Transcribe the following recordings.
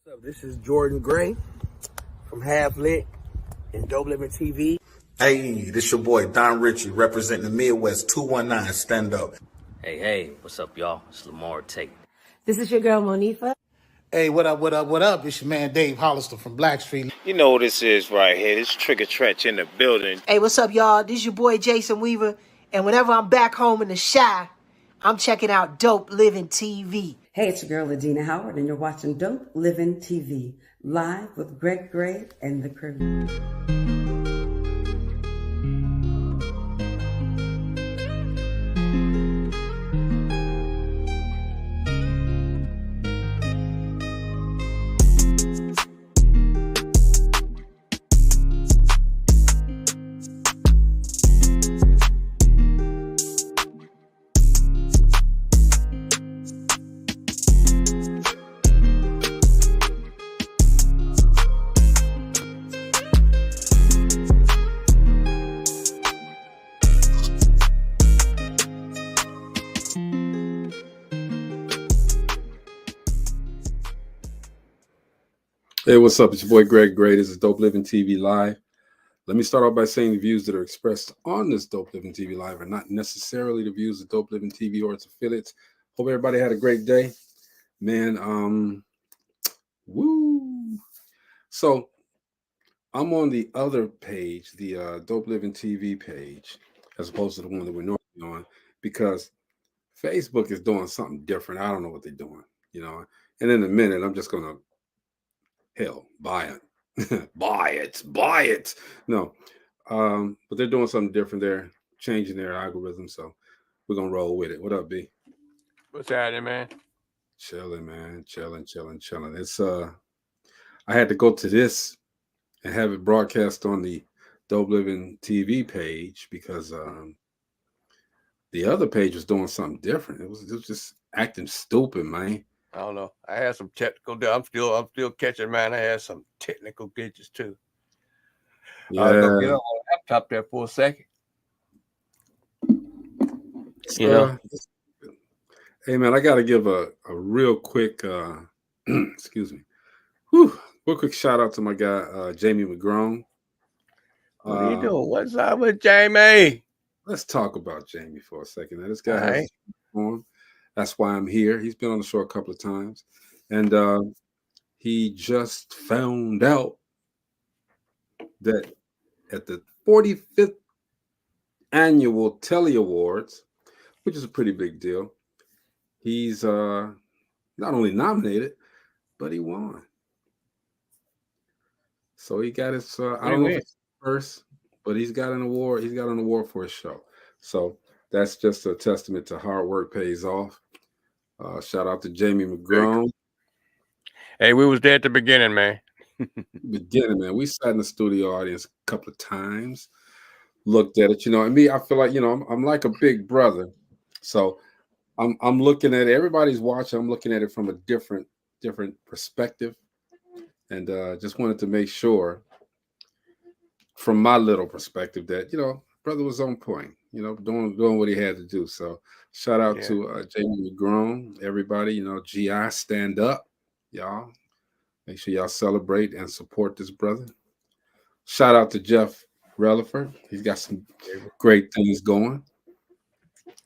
What's up? This is Jordan Gray from Half Lit and Dope Living TV. Hey, this your boy Don Ritchie representing the Midwest 219 Stand Up. Hey, what's up, y'all? It's Lamar Tate. This is your girl, Monifa. Hey, what up? It's your man Dave Hollister from Blackstreet. You know what this is right here. This Trigger Tretch in the building. Hey, what's up, y'all? This is your boy Jason Weaver. And whenever I'm back home in the Chi, I'm checking out Dope Living TV. Hey, it's your girl, Adina Howard, and you're watching Dope Living TV, live with Greg Gray and the crew. Hey, what's up? It's your boy Greg Gray. This is Dope Living TV Live. Let me start off by saying the views that are expressed on this Dope Living TV Live are not necessarily the views of Dope Living TV or its affiliates. Hope everybody had a great day. Man, woo. So I'm on the other page, the Dope Living TV page, as opposed to the one that we're normally on, because Facebook is doing something different. I don't know what they're doing, And in a minute, I'm just going to buy it. buy it. No. But they're doing something different. They're changing their algorithm. So we're going to roll with it. What up, B? What's happening, man? Chilling, man. Chilling. It's I had to go to this and have it broadcast on the Dope Living TV page because the other page was doing something different. It was just acting stupid, man. I don't know. I had some technical. I'm still catching, man. I had some technical glitches too. Yeah. I was gonna get on my laptop there for a second. Hey man, I gotta give a real quick excuse me. Real quick shout out to my guy Jamie McGrone. What are you doing? What's up with Jamie? Let's talk about Jamie for a second. Now, this guy has on. That's why I'm here. He's been on the show a couple of times. And he just found out that at the 45th annual Telly Awards, which is a pretty big deal, he's not only nominated, but he won. So he got his, I don't know if it's first, but he's got an award. He's got an award for his show. So that's just a testament to hard work pays off. Shout out to Jamie McGrone. Hey, we was there at the beginning, man. We sat in the studio audience a couple of times, looked at it, and me, I feel like, I'm like a big brother. So I'm looking at it. Everybody's watching. I'm looking at it from a different perspective. And just wanted to make sure from my little perspective that, brother was on point, doing what he had to do. So shout out to Jamie McGrone, everybody, GI stand up, y'all. Make sure y'all celebrate and support this brother. Shout out to Jeff Relaford. He's got some great things going.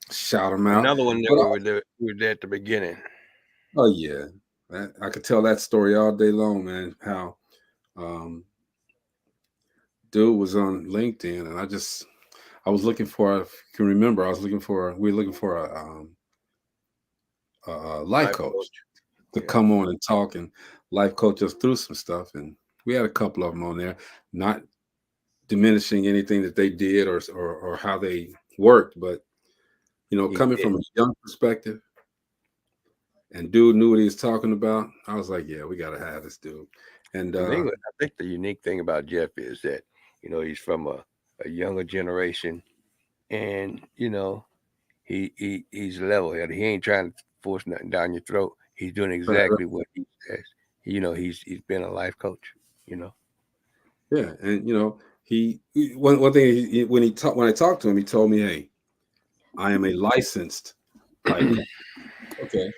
Shout him out. Another one that we were there at the beginning. Oh, yeah. I could tell that story all day long, man, how dude was on LinkedIn, and I was looking for, if you can remember, we were looking for a life coach to come on and talk and life coach us through some stuff. And we had a couple of them on there, not diminishing anything that they did or how they worked, but, coming from a young perspective, and dude knew what he was talking about. I was like, yeah, we got to have this dude. And I think the unique thing about Jeff is that, he's from a younger generation, and he's level-headed. He ain't trying to force nothing down your throat. He's doing exactly what he says. He's been a life coach. Yeah, and one thing when I talked to him, he told me, "Hey, I am a licensed life coach." Okay,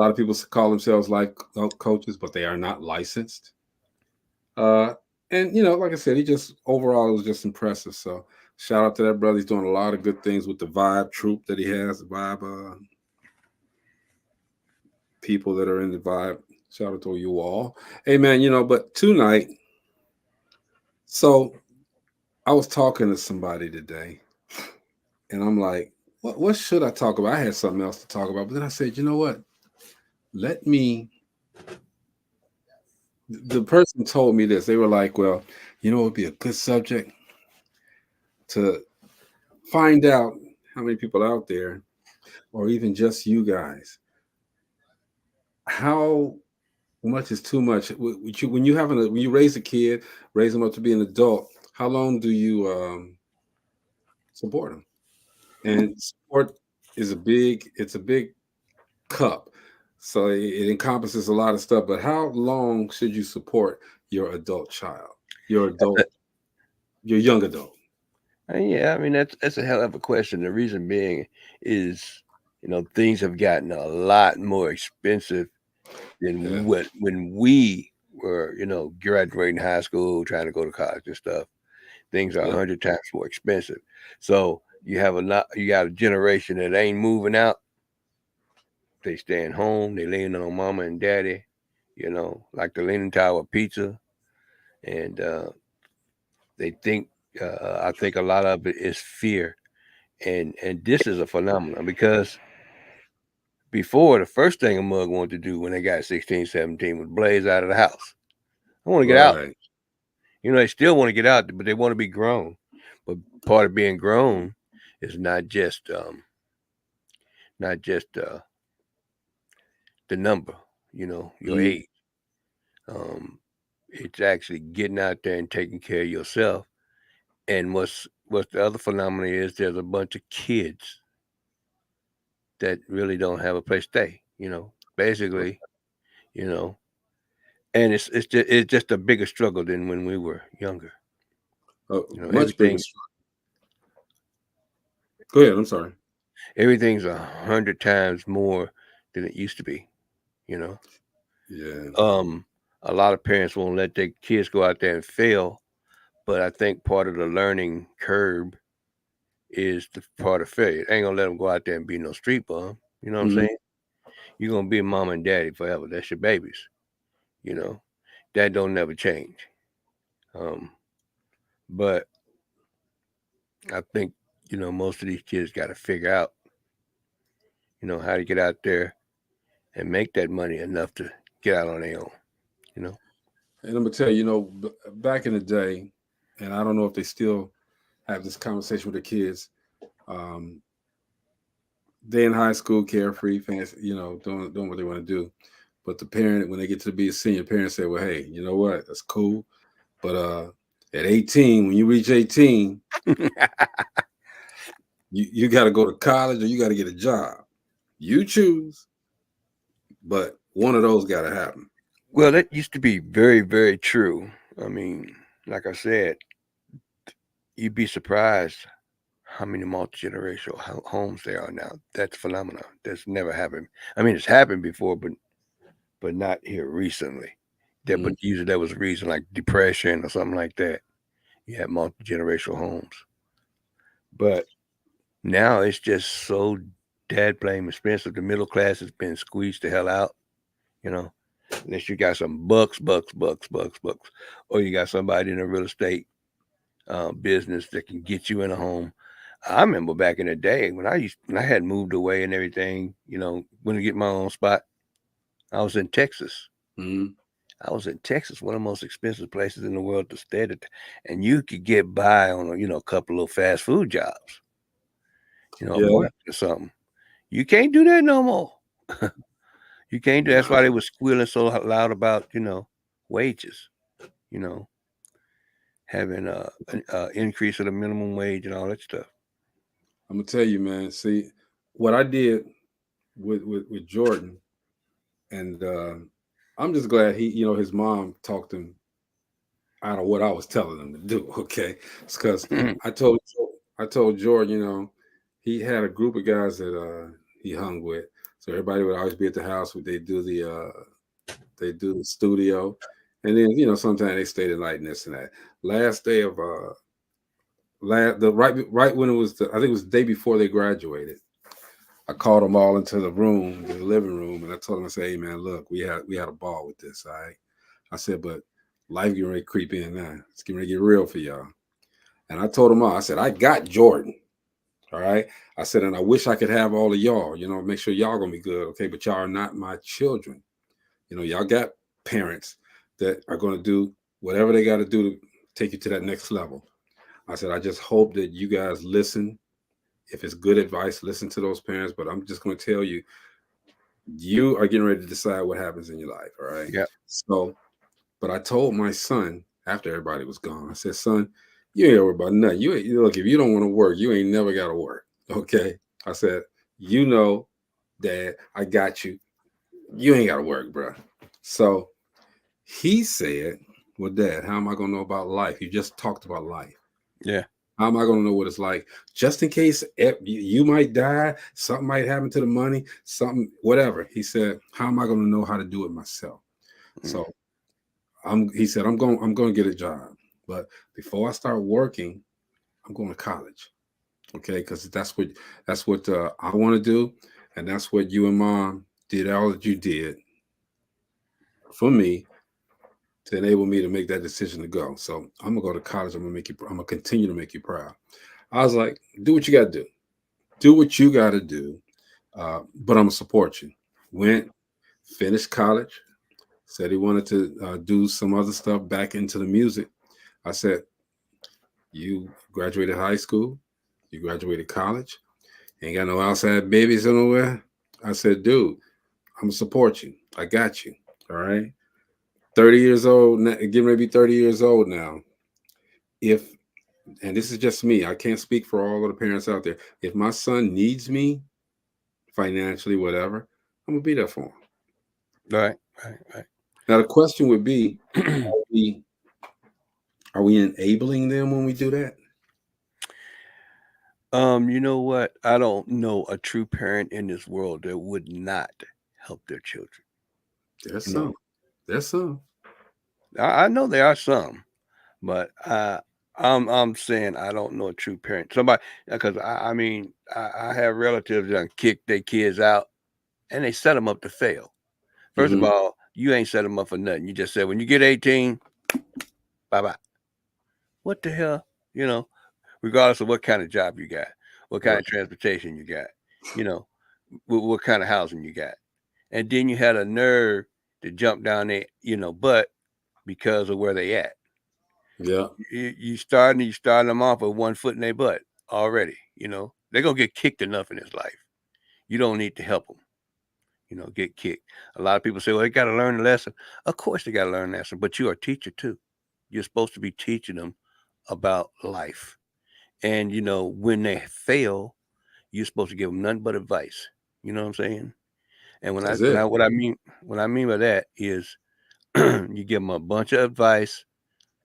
lot of people call themselves life coaches, but they are not licensed. And like I said, he just overall was just impressive. So shout out to that brother. He's doing a lot of good things with the Vibe troop that he has, the Vibe people that are in the Vibe. Shout out to you all. Hey man, but tonight, so I was talking to somebody today, and I'm like, what should I talk about? I had something else to talk about, but then I said, you know what? The person told me this. They were like, well, it would be a good subject to find out how many people out there, or even just you guys, how much is too much. When you raise a kid, raise them up to be an adult, how long do you support them? And support is a big cup. So it encompasses a lot of stuff. But how long should you support your adult child, your young adult? Yeah, I mean that's a hell of a question. The reason being is, things have gotten a lot more expensive than when we were, graduating high school, trying to go to college and stuff. Things are 100 times more expensive. So you got a generation that ain't moving out. They staying home. They leaning on mama and daddy, like the Leaning Tower pizza, and they think. I think a lot of it is fear, and this is a phenomenon because before, the first thing a mug wanted to do when they got 16, 17 was blaze out of the house. I want to get out. Right. They still want to get out, but they want to be grown. But part of being grown is not just the number, your age. It's actually getting out there and taking care of yourself. And what's the other phenomenon is there's a bunch of kids that really don't have a place to stay, basically, and it's just a bigger struggle than when we were younger. Much bigger struggle. Go ahead. I'm sorry. Everything's 100 times more than it used to be, Yeah. A lot of parents won't let their kids go out there and fail, but I think part of the learning curve is the part of failure. Ain't gonna let them go out there and be no street bum. You know what I'm saying? You're gonna be mom and daddy forever. That's your babies. That don't never change. But I think, most of these kids got to figure out, how to get out there and make that money enough to get out on their own, And I'm gonna tell you, back in the day, and I don't know if they still have this conversation with the kids. They in high school, carefree, fancy, doing what they want to do. But the parent, when they get to be a senior, parents say, well, hey, you know what? That's cool. But at 18, when you reach 18, you got to go to college or you got to get a job. You choose, but one of those got to happen. Well, that used to be very, very true. I mean, like I said, you'd be surprised how many multi-generational homes there are now. That's phenomenal. That's never happened. I mean, it's happened before, but not here recently. But usually there was a reason like depression or something like that. You had multi-generational homes. But now it's just so dead blame expensive. The middle class has been squeezed the hell out, unless you got some bucks, or you got somebody in a real estate business that can get you in a home. I remember back in the day when I had moved away and everything, when to get my own spot. I was in Texas. I was in Texas, one of the most expensive places in the world to stay at, and you could get by on a couple of fast food jobs, a month or something. You can't do that no more. You can't do. That's why they were squealing so loud about wages, having an increase of the minimum wage and all that stuff. I'm gonna tell you, man. See, what I did with Jordan, and I'm just glad his mom talked him out of what I was telling him to do. Okay, it's because I told Jordan, he had a group of guys that he hung with. So everybody would always be at the house. They do the studio, and then sometimes they stay the night and this and that. Last day of right when it was I think it was the day before they graduated. I called them all into the living room, and I told them, I said, "Hey man, look, we had a ball with this, all right." I said, "But life getting ready to creep in now. It's getting ready to get real for y'all." And I told them all, I said, "I got Jordan, all right." I said, "And I wish I could have all of y'all, make sure y'all gonna be good, okay? But y'all are not my children. Y'all got parents that are gonna do whatever they got to do to take you to that next level." I said, "I just hope that you guys listen. If it's good advice, listen to those parents. But I'm just going to tell you, you are getting ready to decide what happens in your life. All right." Yeah. So, but I told my son after everybody was gone, I said, "Son, you ain't worry about nothing. Look, if you don't want to work, you ain't never got to work. Okay." I said, Dad, I got you. You ain't got to work, bro." So he said, "Well, Dad, how am I going to know about life? You just talked about life. Yeah. How am I going to know what it's like? Just in case you might die, something might happen to the money, something, whatever." He said, "How am I going to know how to do it myself?" So he said, I'm going to get a job. But before I start working, I'm going to college. Okay. Because that's what I want to do. And that's what you and Mom did, all that you did for me to enable me to make that decision to go. So I'm gonna go to college. I'm gonna continue to make you proud. I was like, "Do what you got to do. Do what you got to do. But I'm gonna support you." Went, finished college. Said he wanted to do some other stuff back into the music. I said, "You graduated high school. You graduated college. Ain't got no outside babies nowhere." I said, "Dude, I'm gonna support you. I got you. All right." 30 years old, getting ready to be 30 years old now. And this is just me, I can't speak for all of the parents out there. If my son needs me financially, whatever, I'm gonna be there for him. Right. Now the question would be, are we enabling them when we do that? You know what? I don't know a true parent in this world that would not help their children. There's You some. know, There's some. I know there are some, but I'm saying I don't know a true parent. Somebody, because I mean, I have relatives that kick their kids out and they set them up to fail. First of all, you ain't set them up for nothing. You just said, when you get 18, bye-bye. What the hell? Regardless of what kind of job you got, what kind of transportation you got, what kind of housing you got. And then you had a nerve to jump down there, butt because of where they at. Yeah. You starting them off with one foot in their butt already. They're going to get kicked enough in this life. You don't need to help them. Get kicked. A lot of people say, well, they got to learn a lesson. Of course they got to learn a lesson, but you're a teacher too. You're supposed to be teaching them about life. And, when they fail, you're supposed to give them nothing but advice. You know what I'm saying? And what I mean by that is you give them a bunch of advice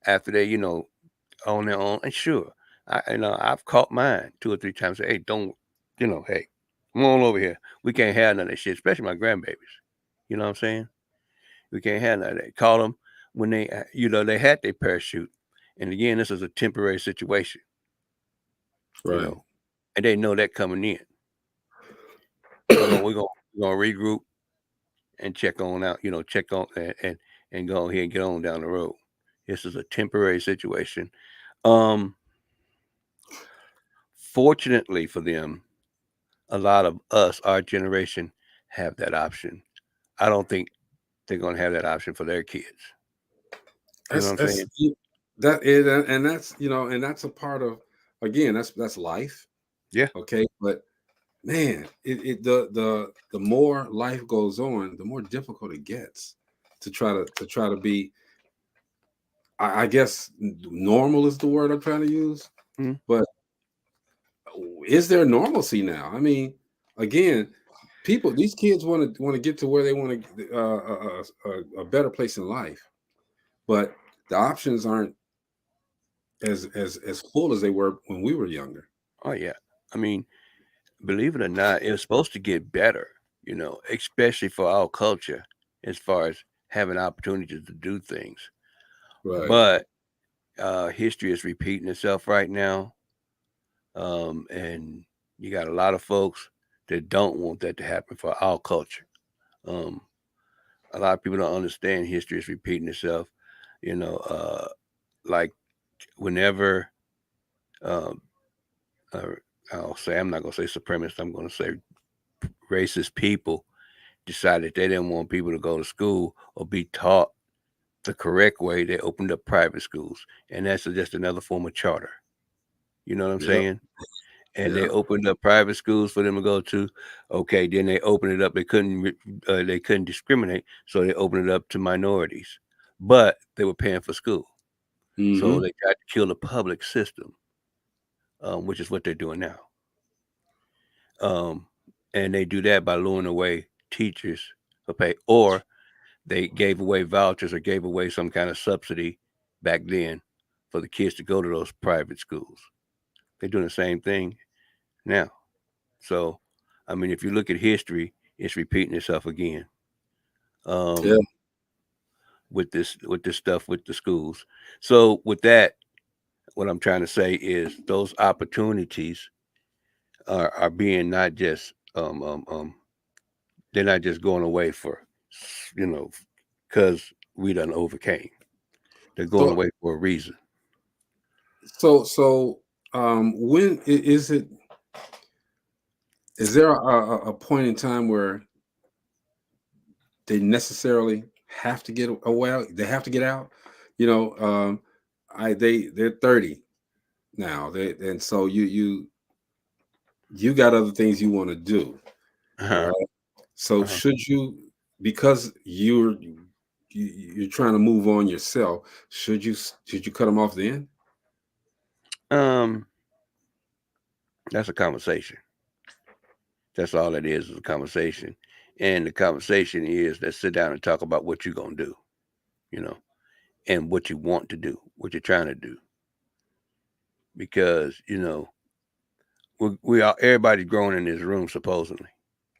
after they, on their own. And sure, I've caught mine 2 or 3 times. Hey, don't, hey, come on over here. We can't have none of that shit, especially my grandbabies. You know what I'm saying? We can't have none of that. Call them when they, they had their parachute. And again, this is a temporary situation. Right. And they know that coming in. We're gonna regroup and check on out, check on and go ahead and get on down the road. This is a temporary situation. Fortunately for them, a lot of us, our generation, have that option. I don't think they're gonna have that option for their kids. You know what I'm saying? That is, and that's and that's a part of, again, that's life. Yeah. Okay, but man, the more life goes on, the more difficult it gets to try to be. I guess normal is the word I'm trying to use, but is there normalcy now? I mean, again, these kids want to get to where they want to a better place in life, but the options aren't as full as they were when we were younger. Oh yeah. I mean, believe it or not, it was supposed to get better. you know, especially for our culture as far as having opportunities to do things. Right. But history is repeating itself right now. And you got a lot of folks that don't want that to happen for our culture. Um, a lot of people don't understand history is repeating itself. You know, like whenever um, uh, I'm not going to say supremacist, I'm going to say racist people decided they didn't want people to go to school or be taught the correct way, they opened up private schools. And that's just another form of charter. You know what I'm Yep. saying? And they Yep. opened up private schools for them to go to. Okay, then they opened it up. They couldn't discriminate, so they opened it up to minorities. But they were paying for school, so Mm-hmm. they tried to kill the public system, which is what they're doing now. Um, and they do that by luring away teachers for pay, or they gave away vouchers or gave away some kind of subsidy back then for the kids to go to those private schools. They're doing the same thing now. So, I mean, if you look at history, it's repeating itself again. Yeah. With this stuff with the schools. So, with that, what I'm trying to say is those opportunities are being not just they're not just going away for you know because we done overcame. They're going So away for a reason. when is it? Is there a point in time where they necessarily have to get away? They have to get out. You know, they're 30 now. And so you got other things you want to do. All Uh-huh. right. So Uh-huh. should you, because you're trying to move on yourself, should you cut them off then? Um, that's a conversation. That's all it is a conversation. And the conversation is let's sit down and talk about what you're gonna do, you know, and what you want to do, what you're trying to do. Because, you know, we are everybody's growing in this room supposedly.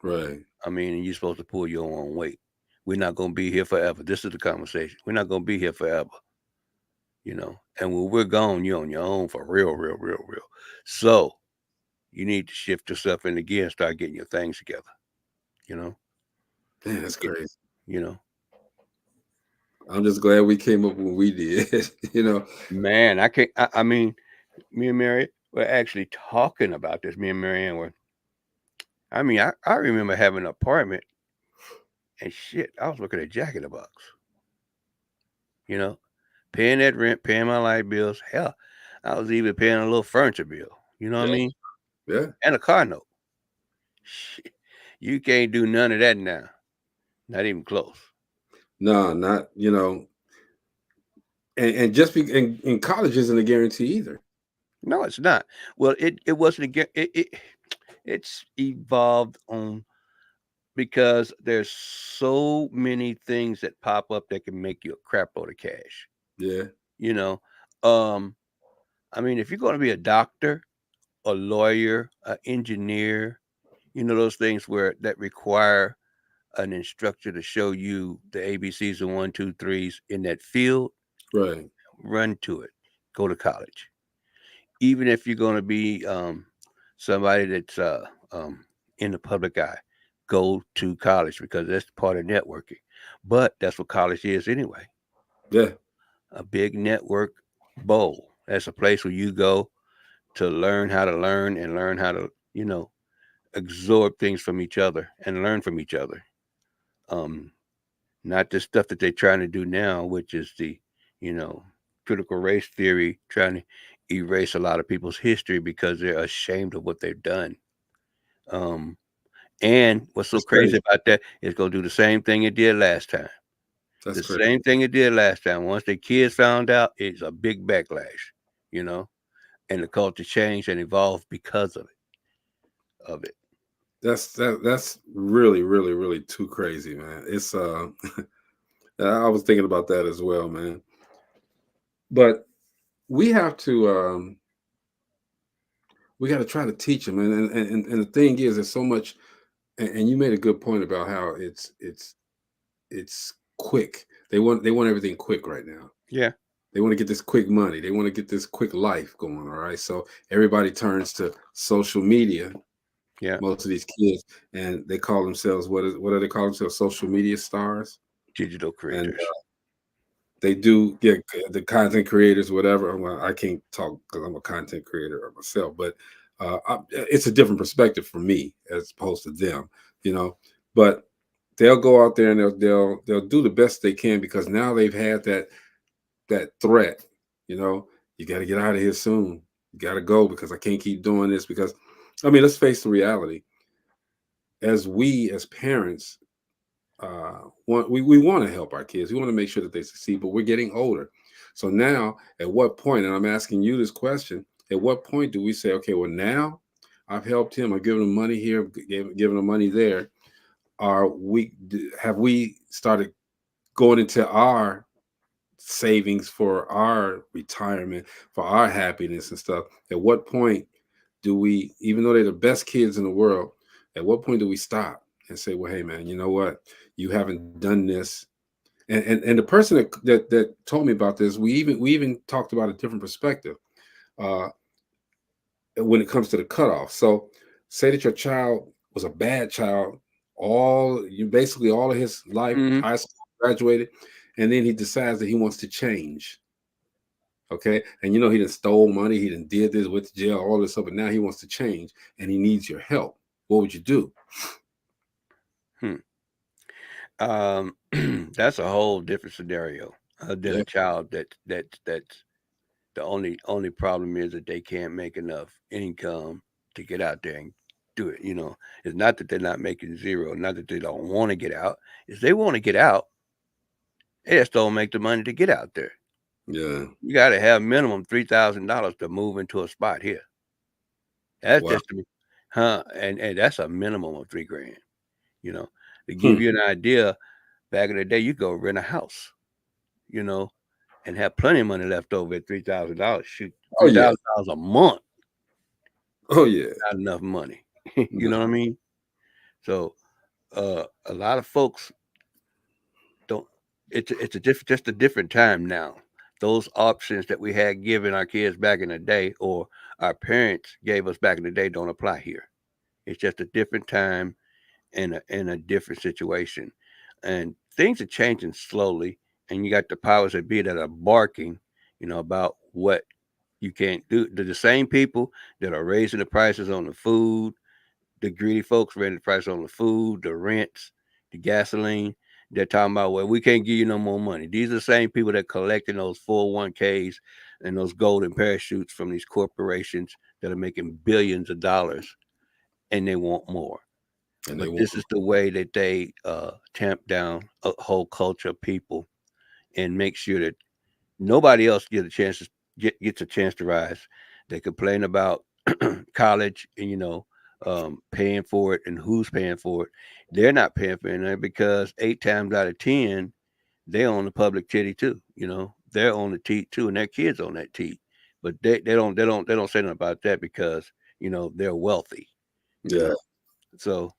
Right. I mean, you're supposed to pull your own weight. We're not gonna be here forever. This is the conversation. We're not gonna be here forever, you know. And when we're gone, you're on your own for real, real, real, real. So you need to shift yourself in gear and start getting your things together, you know. Man, that's Get- crazy. You know. I'm just glad we came up when we did. You know. Man, I can't. I mean, me and Mary were actually talking about this. Me and Marianne were. I mean, I remember having an apartment and shit. I was looking at Jack in the Box. You know, paying that rent, paying my light bills. Hell, I was even paying a little furniture bill. You know what I Yeah. mean? Yeah. And a car note. Shit, you can't do none of that now. Not even close. No, not, and just in college isn't a guarantee either. No, it's not. Well, it wasn't again. It's evolved on because there's so many things that pop up that can make you a crap load of cash. Yeah. You know, um, I mean, if you're going to be a doctor, a lawyer, an engineer, you know, those things where that require an instructor to show you the ABCs and one, two, threes in that field, Right. run to it. Go to college. Even if you're going to be somebody that's in the public eye, go to college because that's part of networking. But that's what college is anyway. Yeah. A big network bowl. That's a place where you go to learn how to learn and learn how to, you know, absorb things from each other and learn from each other. Um, Not the stuff that they're trying to do now, which is the, you know, critical race theory, trying to erase a lot of people's history because they're ashamed of what they've done. Um, and what's so That's crazy crazy. about that is going to do the same thing it did last time. That's The crazy. same thing it did last time. Once the kids found out, it's a big backlash, you know, and the culture changed and evolved because of it. That's really, really, really too crazy, man. It's I was thinking about that as well, man. But we have to we got to try to teach them, and the thing is, there's so much and you made a good point about how it's quick. They want everything quick right now. Yeah. They want to get this quick money. They want to get this quick life going. All right. So everybody turns to social media. Yeah. Most of these kids, and they call themselves what do they call themselves? Social media stars. Digital And creators. they do get the content creators, whatever. Well, I can't talk because I'm a content creator myself, but it's a different perspective for me as opposed to them, you know. But they'll go out there and they'll do the best they can because now they've had that threat, you know. You got to get out of here soon. You got to go because I can't keep doing this because, I mean, let's face the reality. As parents, we want to help our kids. We want to make sure that they succeed, but we're getting older. So now, at what point, and I'm asking you this question, at what point do we say, okay, well, now I've helped him, I've given him money here, given him money there. Have we started going into our savings for our retirement, for our happiness and stuff? At what point do we, even though they're the best kids in the world, at what point do we stop and say, well, hey man, you know what? You haven't done this. And the person that told me about this, we even talked about a different perspective when it comes to the cutoff. So say that your child was a bad child, basically all of his life, Mhm. high school, graduated, and then he decides that he wants to change. Okay. And you know, he done stole money, he done did this, went to jail, all this stuff, but now he wants to change and he needs your help. What would you do? That's a whole different scenario than Yeah. a child that's the only problem is that they can't make enough income to get out there and do it. You know, it's not that they're not making zero, not that they don't want to get out. Is they want to get out, they just don't make the money to get out there. Yeah. You got to have minimum $3,000 to move into a spot here. That's Wow. just and that's a minimum of $3,000. You know, to give Hmm. you an idea, back in the day, you go rent a house. You know, and have plenty of money left over at $3,000. Shoot, Oh yeah. $3,000 a month, Oh yeah. not enough money. You know what I No. mean? So a lot of folks don't. It's just a different time now. Those options that we had given our kids back in the day, or our parents gave us back in the day, don't apply here. It's just a different time and a different situation, and things are changing slowly. And you got the powers that be that are barking, about what you can't do. They're the same people that are raising the prices on the food, the greedy folks raising the price on the food, the rents, the gasoline. They're talking about, well, we can't give you no more money. These are the same people that collecting those 401ks and those golden parachutes from these corporations that are making billions of dollars, and they want more. And they But want this is the way that they tamp down a whole culture of people and make sure that nobody else gets a chance to rise. They complain about college and paying for it and who's paying for it. They're not paying for it because 8 times out of 10 they own the public titty too. They're on the teat too, and their kids on that teat. But they don't say nothing about that because they're wealthy. You yeah. know, so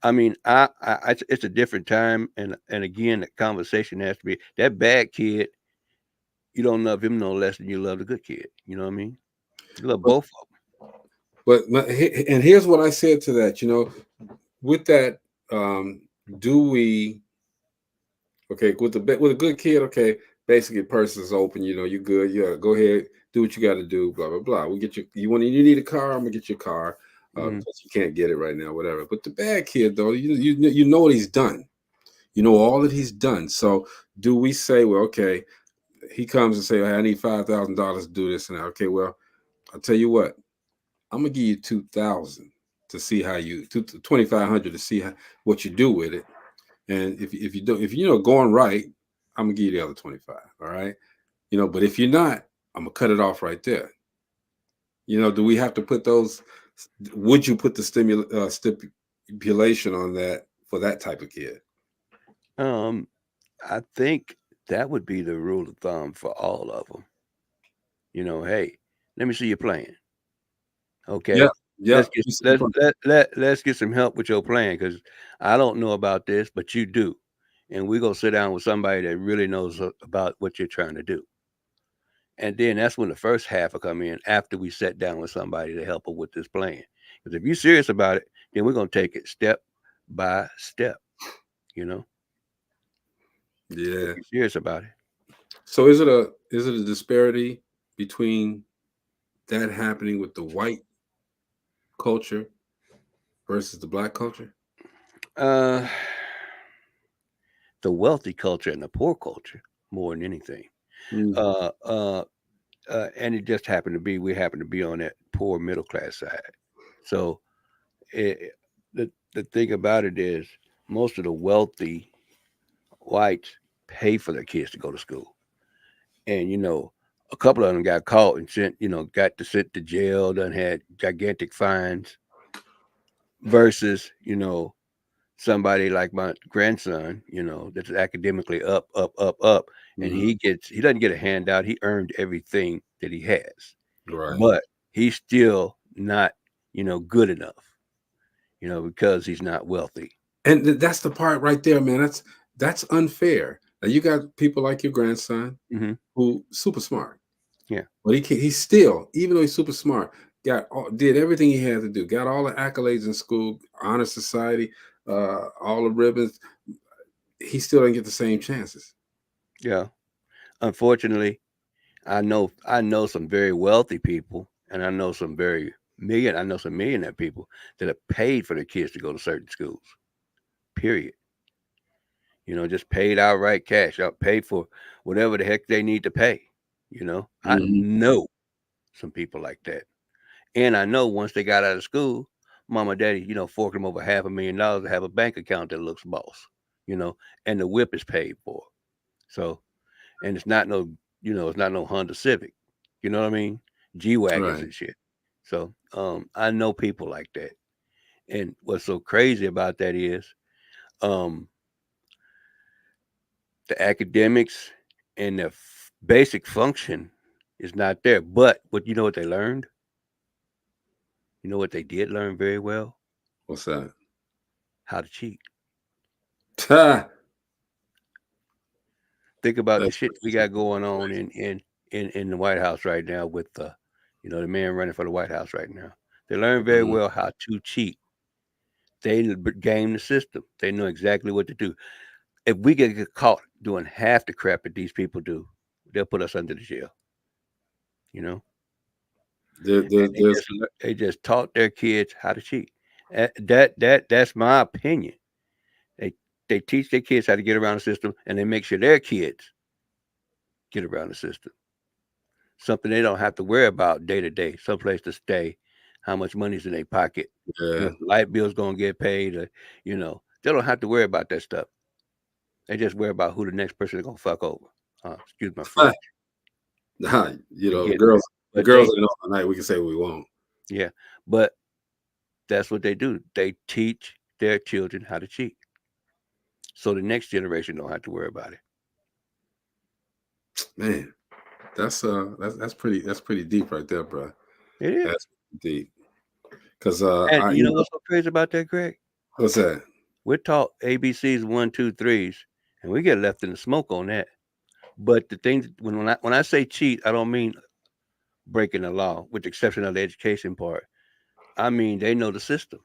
I mean, it's a different time, and again, the conversation has to be that bad kid. You don't love him no less than you love the good kid. You know what I mean? You love But both of and here's what I said to that, with that, um, do we okay with a good kid, okay, basically the person's open, you good, yeah, go ahead, do what you got to do, blah blah blah. We get you need a car, I'm gonna get your car, them. because you can't get it right now, whatever. But the bad kid though, you know what he's done, you know all that he's done. So do we say, well, okay, he comes and say, hey, I need $5,000 to do this, and okay, well, I'll tell you what, I'm gonna give you 2,000 to see how you 2,500 to see what you do with it. And if you do, if going right, I'm gonna give you the other 25. All right. But if you're not, I'm gonna cut it off right there. Do we have to put those? Would you put the stipulation on that for that type of kid? I think that would be the rule of thumb for all of them. Hey, let me see your plan. Okay. Yeah. Yep. You said the point. let's get some help with your plan, because I don't know about this, but you do, and we're gonna sit down with somebody that really knows about what you're trying to do. And then that's when the first half will come in, after we sat down with somebody to help her with this plan. Because if you're serious about it, then we're going to take it step by step, you know, if Yeah. you're serious about it. So is it a disparity between that happening with the white culture versus the black culture? The wealthy culture and the poor culture more than anything. Mm. And it just happened to be, we happen to be on that poor middle class side. So the thing about it is, most of the wealthy whites pay for their kids to go to school. And, a couple of them got caught and sent, got to sent to jail, done had gigantic fines, versus, somebody like my grandson, that's academically up, and Mhm. he doesn't get a handout. He earned everything that he has, Right. but he's still not, good enough, because he's not wealthy. And that's the part right there, man. That's unfair. Now you got people like your grandson Hmm. who super smart, Yeah. but he's still, even though he's super smart, did everything he had to do, got all the accolades in school, honor society, all the ribbons. He still didn't get the same chances. Yeah. Unfortunately, I know some very wealthy people, and I know some millionaire people that have paid for their kids to go to certain schools. Period. Just paid outright cash, paid for whatever the heck they need to pay. I Mhm. know some people like that. And I know once they got out of school, mom and daddy, forked them over $500,000 to have a bank account that looks boss, and the whip is paid for. So, and it's not no, it's not no Honda Civic. You know what I mean? G-Wagons Right. and shit. So, I know people like that. And what's so crazy about that is, the academics and the basic function is not there. But what they learned? You know what they did learn very well? What's that? How to cheat. Ha! Think about the That's shit we got going on in the White House right now with the man running for the White House right now. They learned very Mhm. well how to cheat. They game the system. They know exactly what to do. If we get caught doing half the crap that these people do, they'll put us under the jail. And There's they just taught their kids how to cheat. That's my opinion. They they teach their kids how to get around the system, and they make sure their kids get around the system. Something they don't have to worry about day to day. Someplace to stay, how much money's in their pocket, yeah. if the light bill's gonna get paid, or they don't have to worry about that stuff. They just worry about who the next person is gonna fuck over. Excuse my French. Nah, Again, the but girls ain't on tonight. We can say what we want. yeah, but that's what they do. They teach their children how to cheat, so the next generation don't have to worry about it. Man, that's pretty deep right there, bro. It is. That's deep. Because And you know what's so crazy about that, Greg? what's that? We're taught ABCs, 1, 2, 3s, and we get left in the smoke on that. But the thing, when I say cheat, I don't mean breaking the law, with the exception of the education part. I mean they know the system,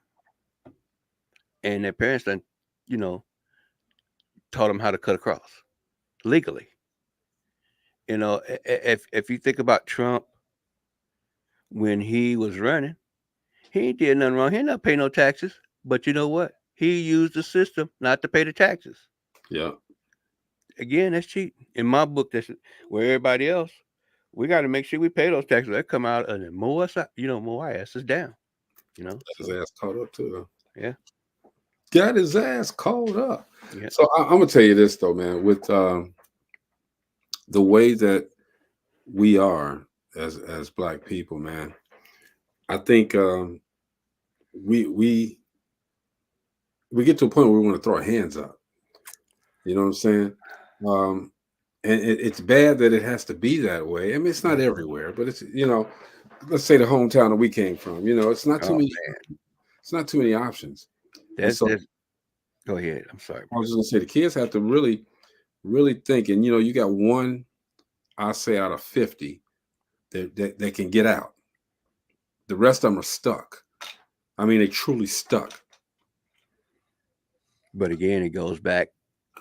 and their parents done, you know, taught them how to cut across legally. If you think about Trump when he was running, he ain't did nothing wrong. He ain't not pay no taxes. But you know what? He used the system not to pay the taxes. Yeah. Again, that's cheating. In my book, that's where everybody else, we got to make sure we pay those taxes. They come out and then mow us out, mow our asses down. Got his ass caught up too. Yeah. Got his ass caught up. Yeah. So I'm gonna tell you this though, man. With the way that we are as Black people, man, I think we get to a point where we want to throw our hands up. You know what I'm saying? And it's bad that it has to be that way. I mean, it's not everywhere, but it's let's say the hometown that we came from. You know, it's not too Oh many. man, It's not too many options. And that's so just. Go ahead. I'm sorry, I bro. was just gonna say the kids have to really, really think. And you know, you got one, I say out of 50 that can get out. The rest of them are stuck. I mean, they truly stuck. But again, it goes back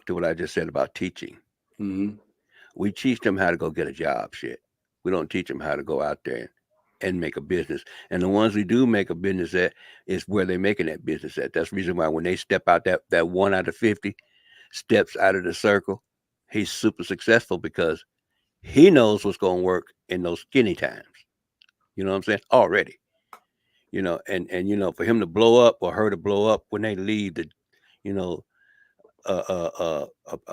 to what I just said about teaching. Hmm. We teach them how to go get a job. Shit. We don't teach them how to go out there and make a business. And the ones we do make a business at is where they're making that business at. That's the reason why when they step out, that one out of 50 steps out of the circle, he's super successful because he knows what's going to work in those skinny times. You know what I'm saying? Already. And for him to blow up or her to blow up when they leave the, you know, a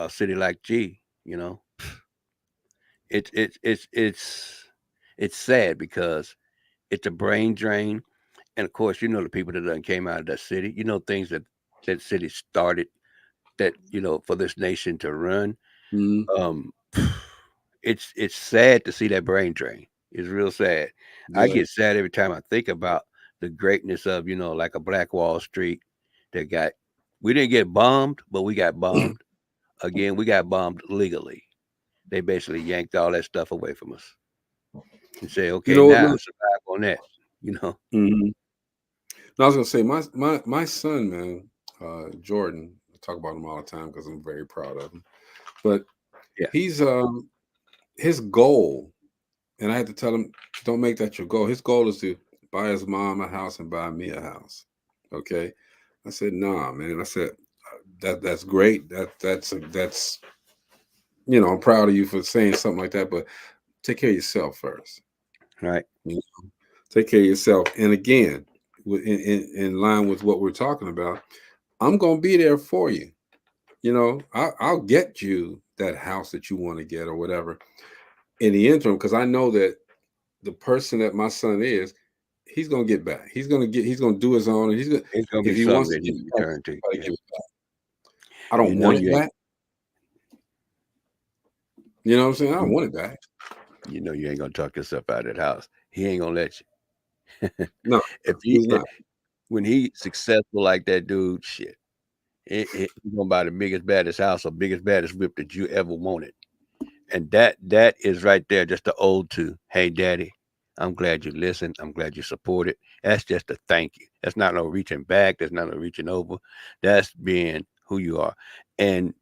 city like G, it's sad because it's a brain drain. And of course, the people that done came out of that city, things that city started that, for this nation to run. Hmm. Um, it's sad to see that brain drain. It's real sad. I Yeah. get sad every time I think about the greatness of, like a Black Wall Street that we didn't get bombed, but we got bombed. Again, we got bombed legally. They basically yanked all that stuff away from us and say, You okay, know what, now man? survive on that, you know. Hmm. No, I was gonna say my son, man, Jordan. I talk about him all the time because I'm very proud of him. But Yeah. he's his goal, and I had to tell him, don't make that your goal. His goal is to buy his mom a house and buy me a house. Okay. I said, nah, man. I said, that's great. That's I'm proud of you for saying something like that, but take care of yourself first. Right. You know, take care of yourself. And again, in line with what we're talking about, I'm gonna be there for you. I'll get you that house that you want to get or whatever in the interim, because I know that the person that my son is, he's gonna get back. He's gonna do his own, and he's gonna It's gonna if be he something wants to that he give can it back, return to. he's gotta Yeah. give it back. I You don't know want you it ain't back. You know what I'm saying? I don't you, want it back. you know you ain't gonna talk yourself out of that house. He ain't gonna let you. No, if he he's not. when he's successful like that dude, shit. He's gonna buy the biggest, baddest house or biggest, baddest whip that you ever wanted. And that is right there, just the ode to, hey, daddy, I'm glad you listened. I'm glad you supported. That's just a thank you. That's not no reaching back. That's not no reaching over. That's being who you are. And,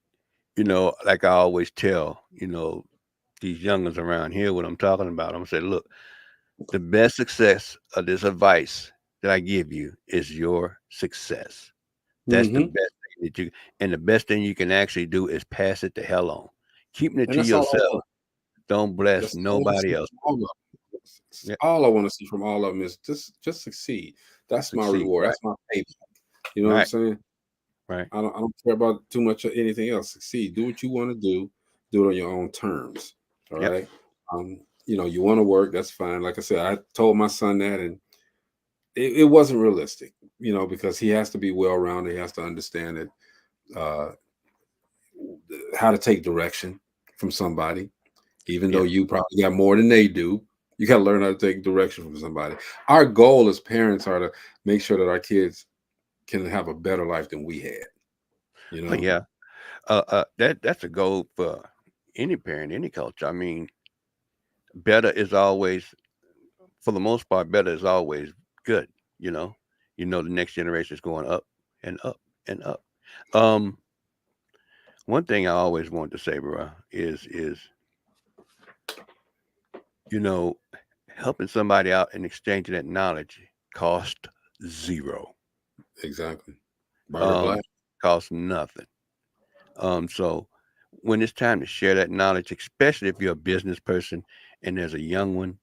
like I always tell, these youngins around here, what I'm talking about, I'm gonna say, look, the best success of this advice that I give you is your success. That's the Hmm. best thing and the best thing you can actually do is pass it the hell on. Keeping it And to that's all I yourself. want. Don't bless That's all I want to nobody see else. from all of them. Yeah, All I want to see from all of them is just succeed. That's my succeed. reward. Right, That's my payback. You know what I'm right, saying? right. I don't care about too much of anything else. Succeed. Do what you want to do. Do it on your own terms. All Yep. right. You want to work. That's fine. Like I said, I told my son that, and it wasn't realistic. Because he has to be well rounded. He has to understand it. How to take direction from somebody, even though Yeah. you probably got more than they do. You got to learn how to take direction from somebody. Our goal as parents are to make sure that our kids can have a better life than we had. You Oh know. yeah. That's a goal for any parent, any culture. I mean, better is always, for the most part, better is always good. You know, the next generation is going up and up and up. Um, One thing I always wanted to say, bro, is you know, helping somebody out and exchanging that knowledge cost zero. Exactly. White or Um, black. Costs nothing. So when it's time to share that knowledge, especially if you're a business person and there's a young one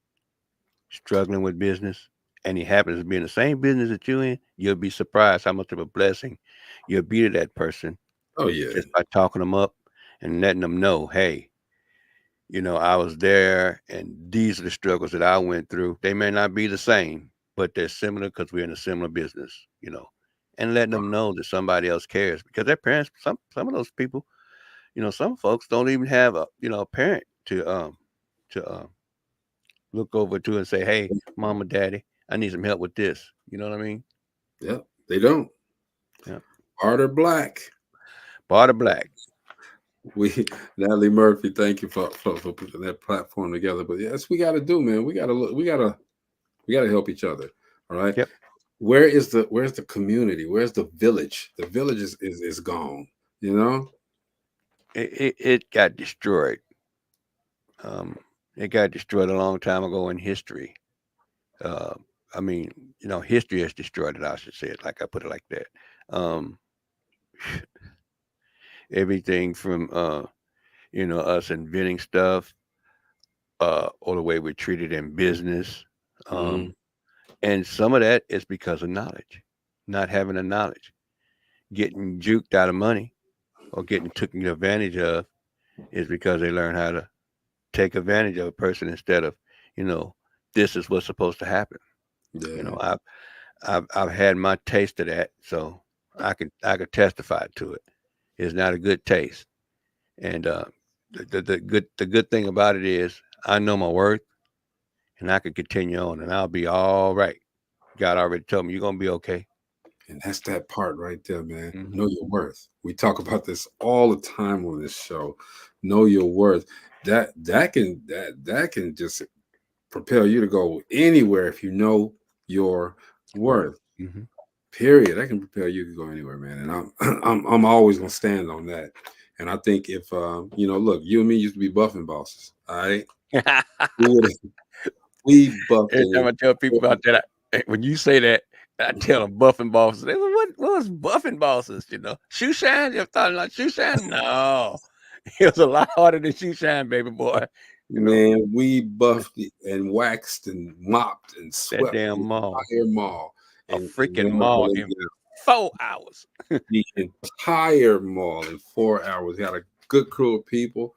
struggling with business and he happens to be in the same business that you in, you'll be surprised how much of a blessing you'll be to that person Oh yeah. just by talking them up and letting them know, hey, I was there and these are the struggles that I went through. They may not be the same, but they're similar because we're in a similar business, and letting them know that somebody else cares because their parents, some of those people, some folks don't even have a parent to look over to and say, "Hey, mama, daddy, I need some help with this." You know what I mean? Yep, they don't. Yeah. Harder black. Barter black. We Natalie Murphy, thank you for putting that platform together. But yes, we got to do, man. We got to look. We got to help each other. All right. Yep. Where's the community? Where's the village? The village is gone. You know. It got destroyed. It got destroyed a long time ago in history. I mean, history has destroyed it. I should say it like I put it like that. Everything from us inventing stuff, or the way we're treated in business, and some of that is because of knowledge, not having the knowledge, getting juked out of money, or getting taken advantage of, is because they learn how to take advantage of a person instead of, this is what's supposed to happen. Yeah. I've had my taste of that, so I could testify to it. It's not a good taste, and the good thing about it is I know my worth, and I could continue on, and I'll be all right. God already told me you're gonna be okay. And that's that part right there, man. Mhm. Know your worth. We talk about this all the time on this show. Know your worth. That can just propel you to go anywhere if you know your worth. Mhm. Period. That can propel you to go anywhere, man. And I'm always gonna stand on that. And I think if look, you and me used to be buffing bosses. All right. We buffed. Every time I tell people about that, when you say that, I tell them buffing bosses. They go, what was buffing bosses? Shoe shine? You ever thought like shoe shine? No, it was a lot harder than shoe shine, baby boy. Man, we buffed it and waxed and mopped and swept that damn the mall, entire mall. a freaking mall in 4 hours. The entire mall in 4 hours. We had a good crew of people.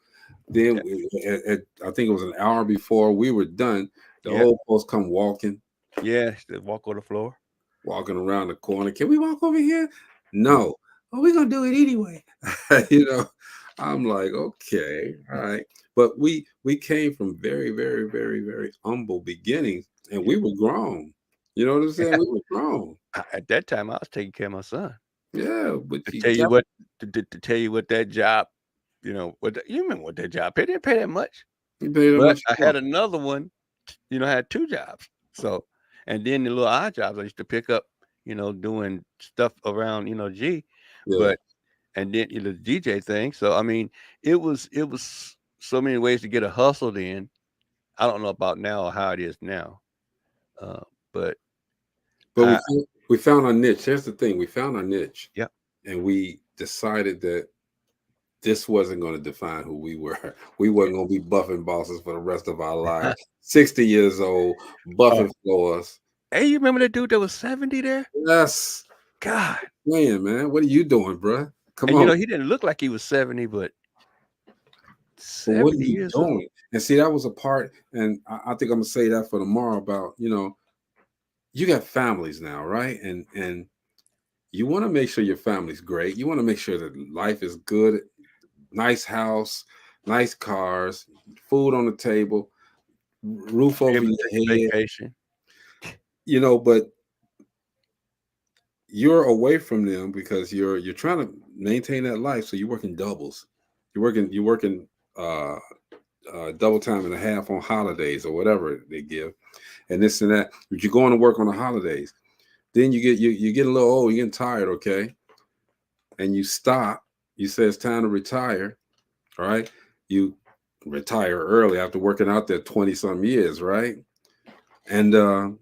Then I think it was an hour before we were done. The whole folks come walking. Yeah, they walk on the floor. Walking around the corner. Can we walk over here? No. Well, we're gonna do it anyway. I'm like, okay, all right. But we came from very, very, very, very humble beginnings, and we were grown. You know what I'm saying? We were grown. At that time, I was taking care of my son. Yeah, but to tell you what that job, you remember what that job paid? They didn't pay that much. But I had another one. I had 2 jobs. So, and then the little odd jobs I used to pick up, doing stuff around, G. Yeah. But and then the DJ thing. So I mean, it was so many ways to get a hustle in. I don't know about now or how it is now. But we found our niche. Here's the thing: we found our niche. Yeah. And we decided that this wasn't going to define who we were. We weren't going to be buffing bosses for the rest of our lives. 60 years old, buffing floors. Hey, you remember that dude that was 70 there? Yes. God. Man, what are you doing, bro? Come on. He didn't look like he was 70, but 70 what are you years doing? old. And see, that was a part, and I think I'm gonna say that for tomorrow about, you got families now, right? And you want to make sure your family's great. You want to make sure that life is good, nice house, nice cars, food on the table, roof over your head. Vacation. But you're away from them because you're trying to maintain that life. So you're working doubles. You're working double time and a half on holidays or whatever they give, and this and that. But you're going to work on the holidays. Then you get a little old, you're getting tired, okay? And you stop. You say it's time to retire. All right. You retire early after working out there 20-some years, right? And so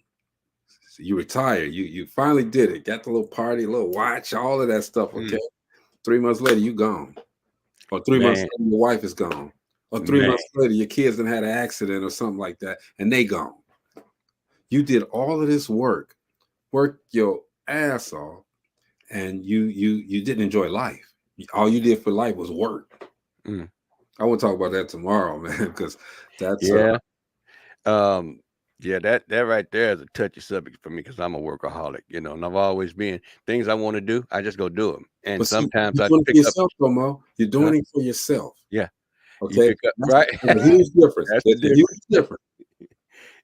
you retire. You finally did it. Got the little party, little watch, all of that stuff. Okay. 3 months later, you gone. Or 3 months later, your wife is gone. Or 3 months later, your kids done had an accident or something like that, and they gone. You did all of this work your ass off, and you didn't enjoy life. All you did for life was work. I want to talk about that tomorrow, man, because that's that right there is a touchy subject for me because I'm a workaholic, and I've always been things I want to do, I just go do them. And sometimes I pick yourself, Tomo. You're doing it for yourself. Yeah. Okay. Right. That's a huge difference. That's a huge difference.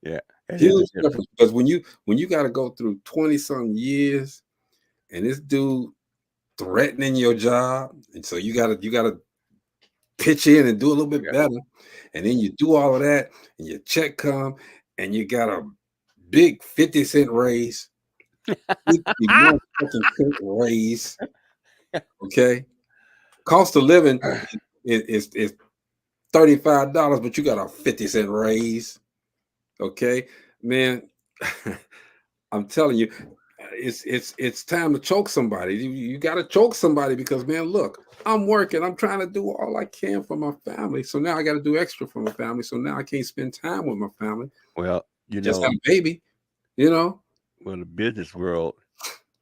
Yeah, it is a Huge difference. difference because when you got to go through 20-some years, and this dude threatening your job, and so you gotta pitch in and do a little bit Yeah. better, and then you do all of that, and your check come, and you got a big 50-cent raise, 50 motherfucking cent raise. Okay, cost of living is $35, but you got a 50-cent raise. Okay, man. I'm telling you, it's time to choke somebody. You got to choke somebody because, man, look, I'm working. I'm trying to do all I can for my family. So now I got to do extra for my family. So now I can't spend time with my family. Well, Just have a baby, you know. well, the business world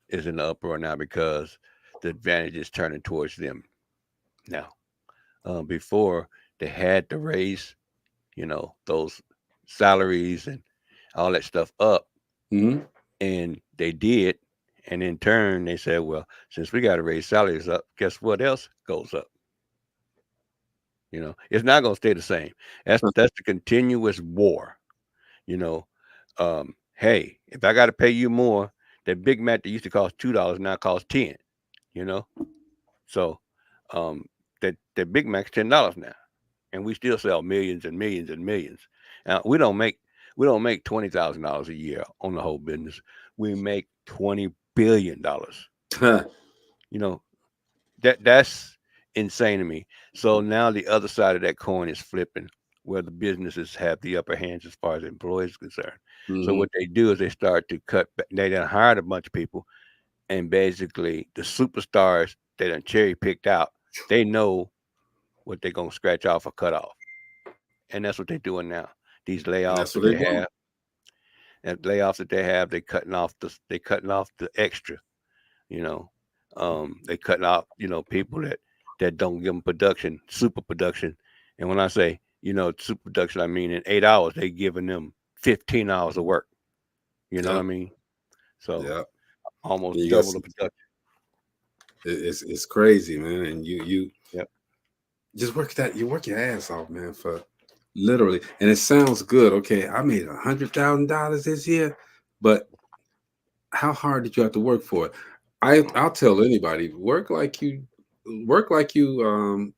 is in the uproar now because the advantage is turning towards them now. Before they had to raise, those salaries and all that stuff up, Mm-hmm. and they did. And in turn, they said, well, since we got to raise salaries up, guess what else goes up? It's not going to stay the same. That's the continuous war. You know, hey, if I got to pay you more, that Big Mac that used to cost $2 now costs 10. So that Big Mac's $10 now, and we still sell millions and millions and millions. Now we don't make $20,000 a year on the whole business. We make $20 billion. That's insane to me. So now the other side of that coin is flipping, where the businesses have the upper hands as far as employees are concerned. So what they do is they start to cut back. They done hired a bunch of people, and basically the superstars they done cherry picked out, they know what they're gonna scratch off or cut off, and that's what they're doing now. These And layoffs that's what that they they do. have, they cutting off the extra. They cutting off people that don't give them production, super production. And when I say super production, I mean in 8 hours they giving them 15 hours of work. You know what I Yep. mean? So Yep. almost You got double the production. it's crazy, man. And you Yep. just you work your ass off, man, for literally. And it sounds good. Okay, I made $100,000 this year, but how hard did you have to work for it? I'll tell anybody, work like you're making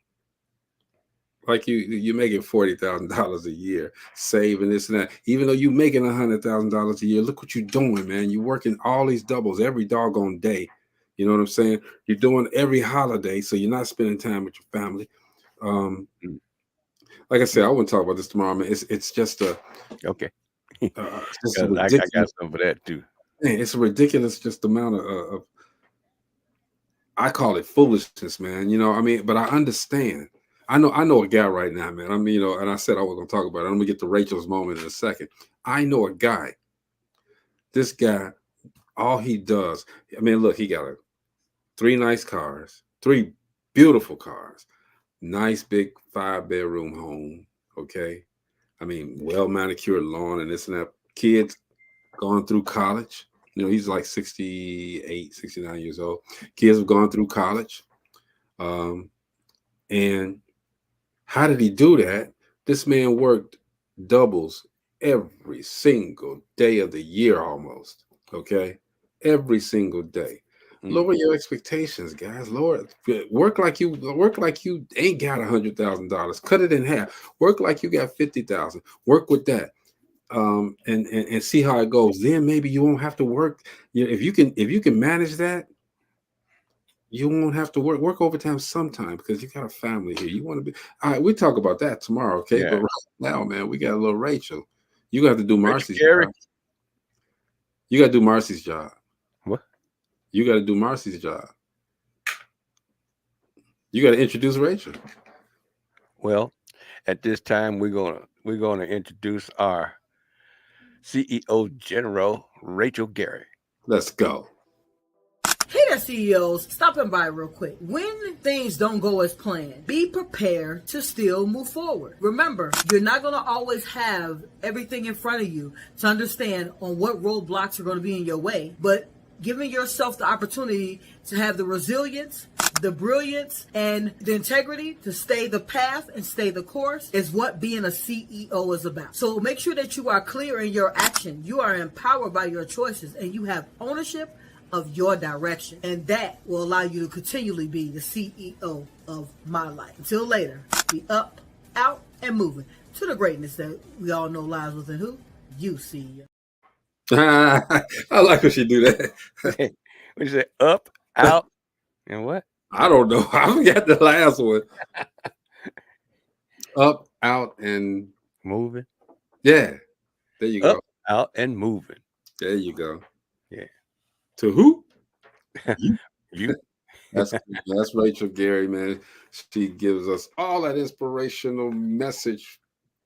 $40,000 a year, saving this and that. Even though you're making $100,000 a year, look what you're doing, man. You're working all these doubles every doggone day. You know what I'm saying? You're doing every holiday, so you're not spending time with your family. Mm. Like I said, I wouldn't talk about this tomorrow, man. It's just Okay. it's just a 'Cause I got ridiculous. some for that too. Man, it's a ridiculous just amount of I call it foolishness, man. I mean, but I understand. I know a guy right now, man. I mean, and I said I was gonna talk about it. I'm gonna get to Rachel's moment in a second. I know a guy. This guy, all he does, I mean, look, he got 3 nice cars, 3 beautiful cars, nice big 5-bedroom home. Okay. I mean, well manicured lawn and this and that. Kids going through college. He's like 68, 69 years old. Kids have gone through college. And how did he do that? This man worked doubles every single day of the year almost. Okay. Every single day. Lower your expectations, guys. Work like you ain't got $100,000. Cut it in half. Work like you got 50,000. Work with that. And see how it goes. Then maybe you won't have to work. If you can manage that, you won't have to work overtime sometime because you got a family here. You want to be all right. We talk about that tomorrow, okay? Yeah. But right now, man, we got a little Rachel. You got to do Marcy's Gary? job. You got to do Marcy's job. What? You got to do Marcy's job. You got to introduce Rachel. Well, at this time we're gonna introduce our CEO General Rachel Gary. Let's go. Hey there, CEOs. Stopping by real quick. When things don't go as planned, be prepared to still move forward. Remember, you're not going to always have everything in front of you to understand on what roadblocks are going to be in your way, but giving yourself the opportunity to have the resilience, the brilliance, and the integrity to stay the path and stay the course is what being a CEO is about. So make sure that you are clear in your action. You are empowered by your choices, and you have ownership of your direction. And that will allow you to continually be the CEO of my life. Until later, be up, out, and moving to the greatness that we all know lies within who? You, CEO. I like when she do that. What you say? Up, out, and what? I don't know. I forgot the last one. Up, out, and moving. Yeah, there you go. Up, out, and moving. There you go. Yeah. To who? You. That's Rachel Gary, man. She gives us all that inspirational message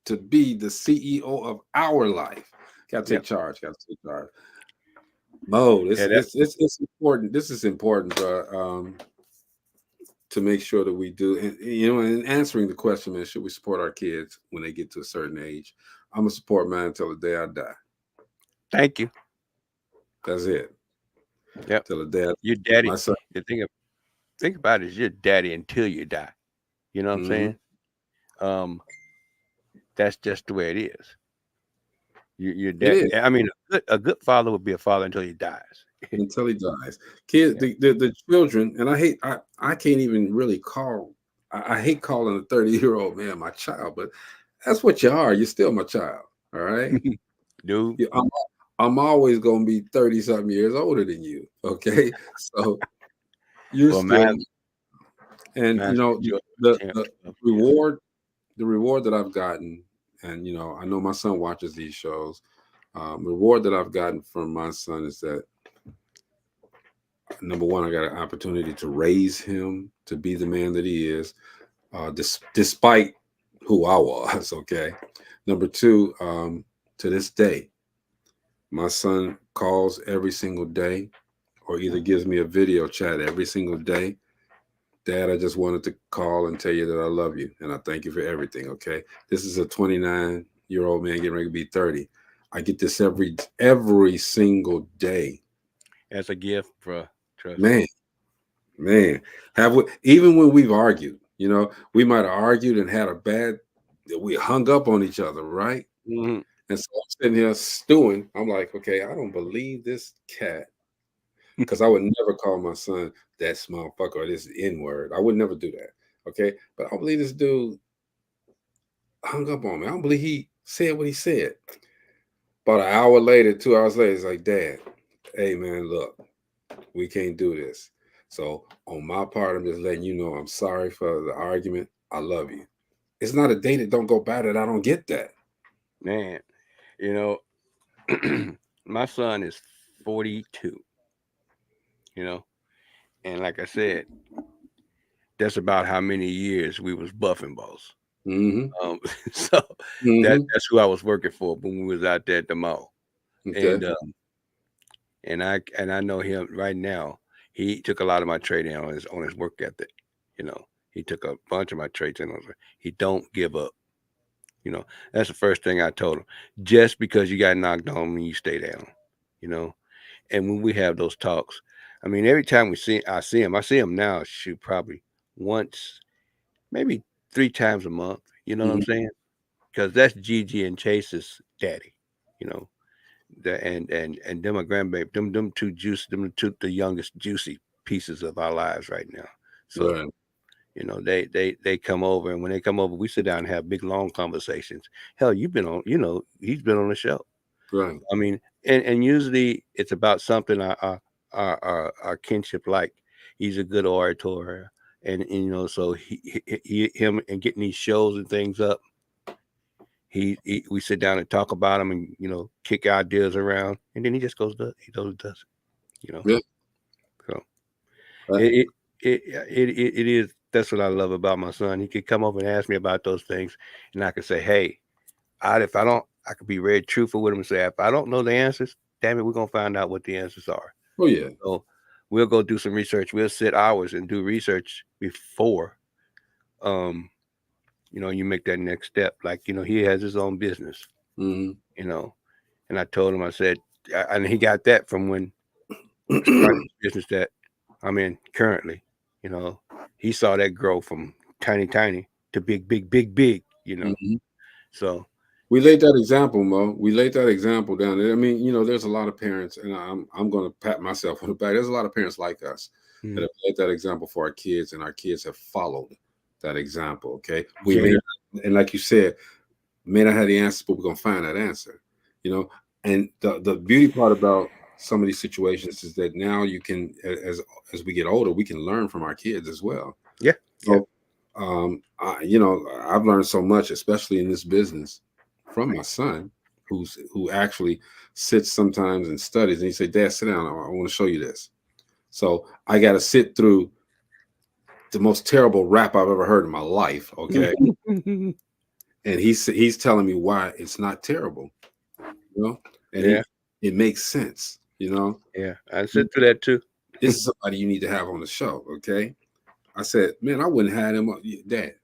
to be the CEO of our life. Got to take charge. Got to take charge. Mo, it's important. This is important, bro. To make sure that we do, and in answering the question, man, should we support our kids when they get to a certain age? I'm gonna support mine until the day I die. Thank you. That's it. Yep. Till the day your daddy. My son. The think about it is your daddy until you die. You know what I'm saying? That's just the way it is. Your dad. I mean, a good father would be a father until he dies. Until he dies. Kids, the children, and I can't even really call. I hate calling a 30-year-old man my child, but that's what you are. You're still my child. All right, dude. I'm always gonna be 30-something years older than you. Okay, so you're still. And the reward that I've gotten, and I know my son watches these shows. Reward that I've gotten from my son is that, number one, I got an opportunity to raise him to be the man that he is, despite who I was. Okay. Number two, to this day, my son calls every single day, or either gives me a video chat every single day. Dad, I just wanted to call and tell you that I love you and I thank you for everything. Okay. This is a 29-year-old man getting ready to be 30. I get this every single day. As a gift, bro. Trust man. Even when we've argued, we might have argued and had we hung up on each other, right? Mm-hmm. And so I'm sitting here stewing. I'm like, okay, I don't believe this cat. Because I would never call my son that motherfucker or this N-word. I would never do that. Okay. But I don't believe this dude hung up on me. I don't believe he said what he said. About an hour later, 2 hours later, it's like, Dad, hey man, look, we can't do this. So on my part, I'm just letting you know I'm sorry for the argument. I love you. It's not a day that don't go by that I don't get that. Man, my son is 42. And like I said, that's about how many years we was buffing balls. Mm-hmm. So that's who I was working for when we was out there at the mall. Okay. And I know him right now. He took a lot of my trading on his work ethic. He took a bunch of my traits and he don't give up. That's the first thing I told him. Just because you got knocked on, you stay down. And when we have those talks, I mean, every time I see him now, shoot, probably once, maybe 3 times a month. You know what I'm saying? Because that's Gigi and Chase's daddy. And them my grandbaby, them two juicy, the youngest juicy pieces of our lives right now. So, right. They come over, and when they come over, we sit down and have big long conversations. Hell, you've been on, he's been on the show. Right. I mean, and usually it's about something our kinship like. He's a good orator, and so him and getting these shows and things up. We sit down and talk about them and kick ideas around, and then he just goes does it. Yeah. So it is. That's what I love about my son. He could come up and ask me about those things, and I could say, hey, I could be very truthful with him and say, if I don't know the answers, damn it, we're gonna find out what the answers are. Oh yeah. So we'll go do some research. We'll sit hours and do research before you make that next step. Like, he has his own business. Mm-hmm. And I told him, I said, and he got that from when started the business that I'm in currently. You know, he saw that grow from tiny to big, big. You know, Mhm. so We laid that example, Mo. We laid that example down there. I mean, you know, there's a lot of parents, and I'm going to pat myself on the back. There's a lot of parents like us that have laid that example for our kids, and our kids have followed that example. Okay, we may, and like you said, may not have the answer, but we're gonna find that answer. You know, and the beauty part about some of these situations is that now you can, as we get older, we can learn from our kids as well. Yeah. So, you know, I've learned so much, especially in this business, from my son, who actually sits sometimes and studies, and he say, "Dad, sit down. I want to show you this." So I got to sit through the most terrible rap I've ever heard in my life. Okay, and he's telling me why it's not terrible. You know, and it makes sense. You know, I sit through that too. This is somebody you need to have on the show. Okay, I said, man, I wouldn't have him. Dad,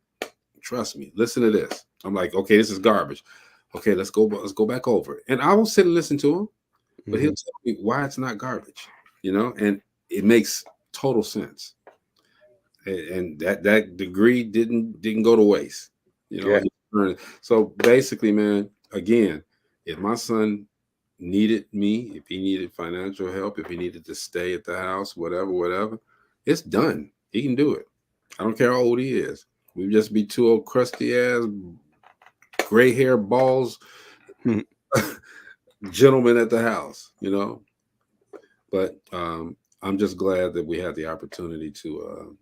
trust me. Listen to this. I'm like, okay, this is garbage. Okay, let's go back over it. And I will sit and listen to him, but he'll tell me why it's not garbage. You know, and it makes total sense. And that degree didn't go to waste. You know, so basically, man, again, if my son needed me, if he needed financial help, if he needed to stay at the house, whatever, it's done. He can do it. I don't care how old he is. We'd just be two old crusty ass, gray hair balls gentlemen at the house, you know. But I'm just glad that we had the opportunity to.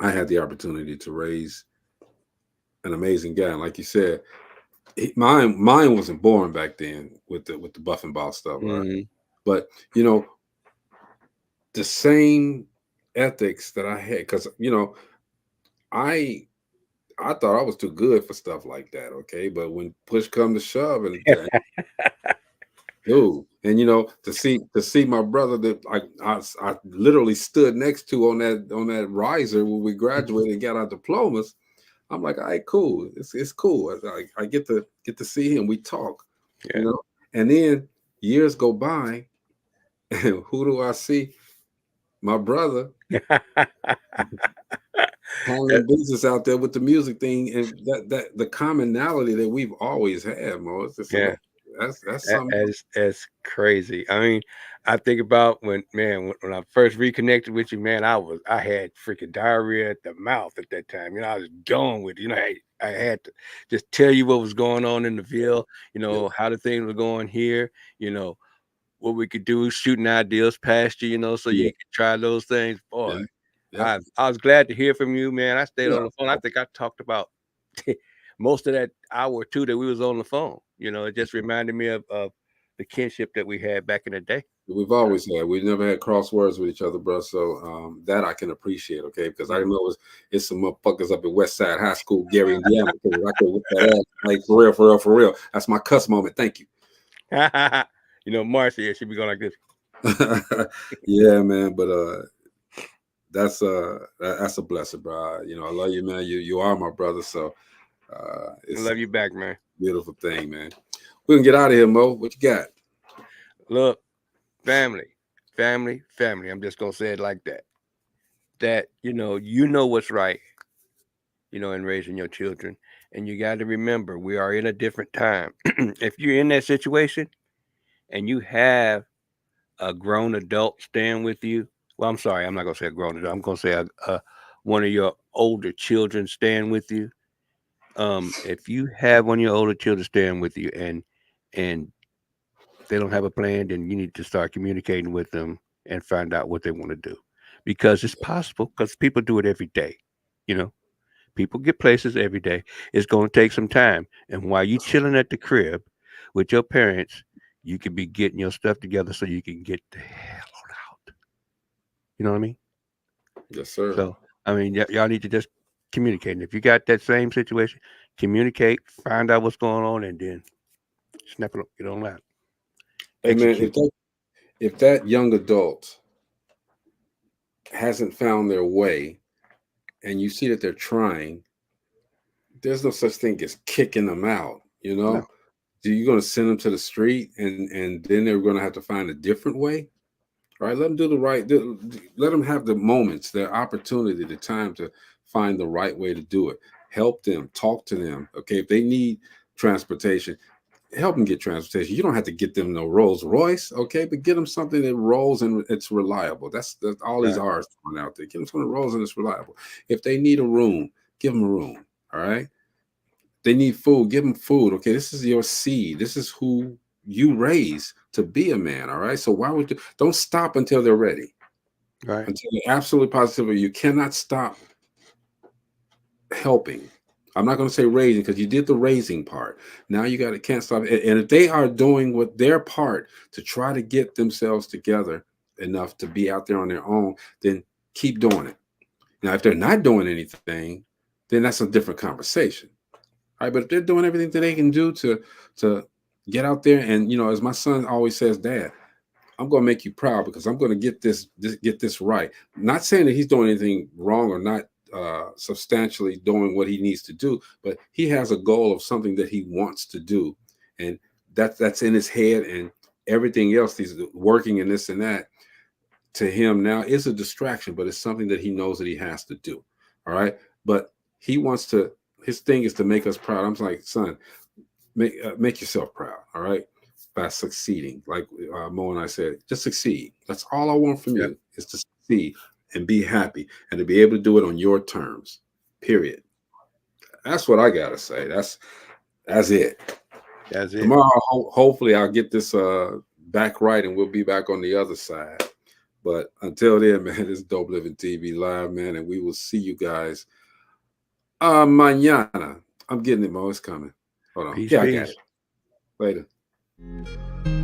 I had the opportunity to raise an amazing guy, and like you said, mine wasn't born back then with the buff and ball stuff, right? But you know, the same ethics that I had, because you know, I thought I was too good for stuff like that. Okay, but when push come to shove, and dude, and you know, to see my brother that I literally stood next to on that riser when we graduated and got our diplomas. I'm like, all right, cool. It's cool. I get to see him. We talk, you know. And then years go by, and who do I see? My brother handling business out there with the music thing, and that the commonality that we've always had, Mo. It's just that's something. That's crazy. I mean, I think about when I first reconnected with you, man. I had freaking diarrhea at the mouth at that time. You know, I was going with it. You know, I had to just tell you what was going on in the Ville. You know how the things were going here. You know what we could do, shooting ideas past you. You know, so you could try those things. Boy, I was glad to hear from you, man. I stayed on the phone. I think I talked about most of that hour or two that we was on the phone. You know, it just reminded me of the kinship that we had back in the day. We've always had. We've never had crosswords with each other, bro. So that I can appreciate, okay? Because I know it's some motherfuckers up at West Side High School, Gary, Indiana. Because I could whip that ass, like for real. That's my cuss moment. Thank you. You know, Marcia, she be going like this. Yeah, man. But that's a blessing, bro. You know, I love you, man. You are my brother. So I love you back, man. Beautiful thing, man. We can get out of here, Mo. What you got? Look, family. I'm just gonna say it like that. That you know what's right. You know, in raising your children, and you got to remember we are in a different time. If you're in that situation, and you have a grown adult staying with you. Well, I'm sorry, I'm not gonna say a grown adult. I'm gonna say one of your older children staying with you. If you have one of your older children staying with you, and they don't have a plan, then you need to start communicating with them and find out what they want to do, because it's possible. Because people do it every day. You know, people get places every day. It's going to take some time, and while you chilling at the crib with your parents, you could be getting your stuff together so you can get the hell out. You know what I mean? Yes, sir. So, I mean, y'all need to just communicate. And if you got that same situation, communicate, find out what's going on, and then snap it up, get on out. Hey, man, if that young adult hasn't found their way, and you see that they're trying, there's no such thing as kicking them out. You know, No. You're going to send them to the street, and then they're going to have to find a different way. All right, let them do the right. Let them have the moments, the opportunity, the time to find the right way to do it. Help them, talk to them. Okay, if they need transportation, help them get transportation. You don't have to get them no Rolls Royce, okay, but get them something that rolls and it's reliable. That's all these Right. R's throwing out there. Get them something that rolls and it's reliable. If they need a room, give them a room. All right. They need food, give them food. Okay, this is your seed. This is who you raise to be a man. All right. So why would you don't stop until they're ready? Right. Until you're absolutely positive. You cannot stop helping. I'm not going to say raising because you did the raising part. Now you got to can't stop. And if they are doing what their part to try to get themselves together enough to be out there on their own, then keep doing it. Now, if they're not doing anything, then that's a different conversation. All right, but if they're doing everything that they can do to get out there, and as my son always says, Dad, I'm going to make you proud because I'm going to get this right. Not saying that he's doing anything wrong or not substantially doing what he needs to do, but he has a goal of something that he wants to do, and that's in his head, and everything else he's working and this and that to him now is a distraction, but it's something that he knows that he has to do. All right, but he wants to. His thing is to make us proud. I'm like, son, make yourself proud. All right, by succeeding, like Mo and I said, just succeed. That's all I want from you is to succeed and be happy and to be able to do it on your terms. Period. That's what I gotta say. That's it. That's it. Tomorrow, hopefully, I'll get this back right, and we'll be back on the other side. But until then, man, it's Dope Living TV Live, man, and we will see you guys mañana. I'm getting it, Mo. It's coming. Hold on. Peace, I got peace. it. Later.